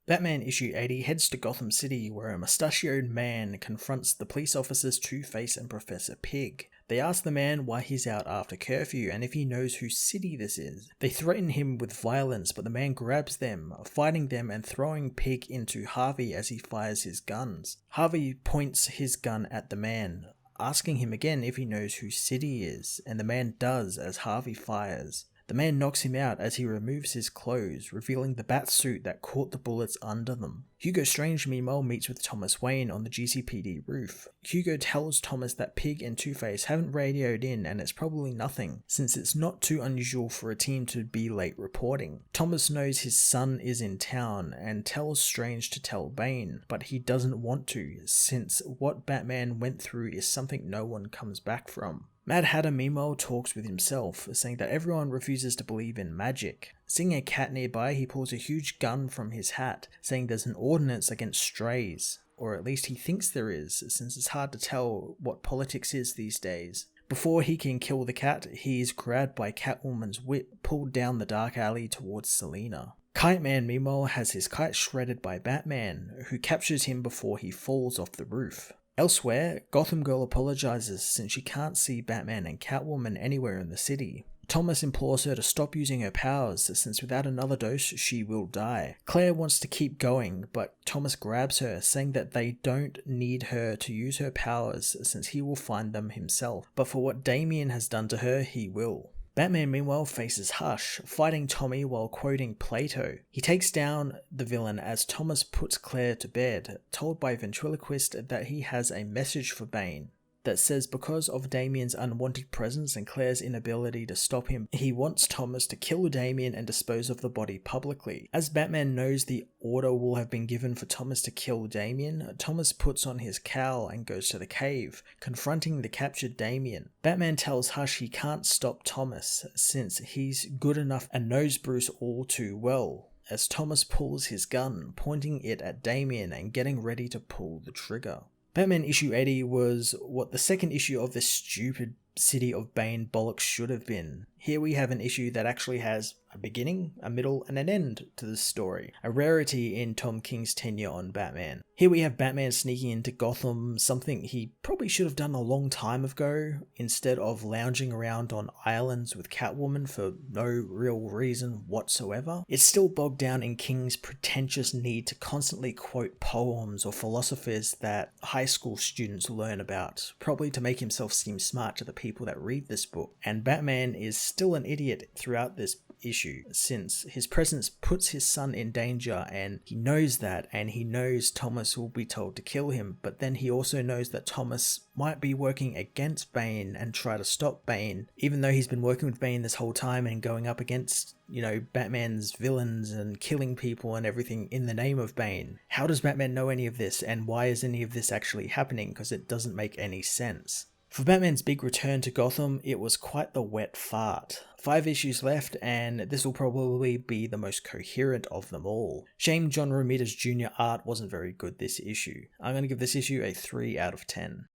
Batman issue 80 heads to Gotham City, where a mustachioed man confronts the police officers Two-Face and Professor Pig. They ask the man why he's out after curfew and if he knows whose city this is. They threaten him with violence, but the man grabs them, fighting them and throwing Pig into Harvey as he fires his guns. Harvey points his gun at the man, asking him again if he knows whose city he is, and the man does as Harvey fires. The man knocks him out as he removes his clothes, revealing the bat suit that caught the bullets under them. Hugo Strange meanwhile meets with Thomas Wayne on the GCPD roof. Hugo tells Thomas that Pig and Two-Face haven't radioed in and it's probably nothing, since it's not too unusual for a team to be late reporting. Thomas knows his son is in town and tells Strange to tell Bane, but he doesn't want to, since what Batman went through is something no one comes back from. Mad Hatter meanwhile talks with himself, saying that everyone refuses to believe in magic. Seeing a cat nearby, he pulls a huge gun from his hat, saying there's an ordinance against strays, or at least he thinks there is, since it's hard to tell what politics is these days. Before he can kill the cat, he is grabbed by Catwoman's whip, pulled down the dark alley towards Selina. Kite Man meanwhile has his kite shredded by Batman, who captures him before he falls off the roof. Elsewhere, Gotham Girl apologizes since she can't see Batman and Catwoman anywhere in the city. Thomas implores her to stop using her powers, since without another dose she will die. Claire wants to keep going, but Thomas grabs her, saying that they don't need her to use her powers since he will find them himself, but for what Damian has done to her, he will. Batman meanwhile faces Hush, fighting Tommy while quoting Plato. He takes down the villain as Thomas puts Claire to bed, told by Ventriloquist that he has a message for Bane that says because of Damian's unwanted presence and Claire's inability to stop him, he wants Thomas to kill Damian and dispose of the body publicly. As Batman knows the order will have been given for Thomas to kill Damian, Thomas puts on his cowl and goes to the cave, confronting the captured Damian. Batman tells Hush he can't stop Thomas, since he's good enough and knows Bruce all too well, as Thomas pulls his gun, pointing it at Damian and getting ready to pull the trigger. Batman issue 80 was what the second issue of this stupid City of Bane bollocks should have been. Here we have an issue that actually has a beginning, a middle, and an end to the story, a rarity in Tom King's tenure on Batman. Here we have Batman sneaking into Gotham, something he probably should have done a long time ago, instead of lounging around on islands with Catwoman for no real reason whatsoever. It's still bogged down in King's pretentious need to constantly quote poems or philosophers that high school students learn about, probably to make himself seem smart to the people that read this book. And Batman is still an idiot throughout this issue, since his presence puts his son in danger and he knows that, and he knows Thomas will be told to kill him, but then he also knows that Thomas might be working against Bane and try to stop Bane, even though he's been working with Bane this whole time and going up against, you know, Batman's villains and killing people and everything in the name of Bane. How does Batman know any of this, and why is any of this actually happening? Because it doesn't make any sense. For Batman's big return to Gotham, it was quite the wet fart. 5 issues left, and this will probably be the most coherent of them all. Shame John Romita's Jr. art wasn't very good this issue. I'm going to give this issue a 3 out of 10.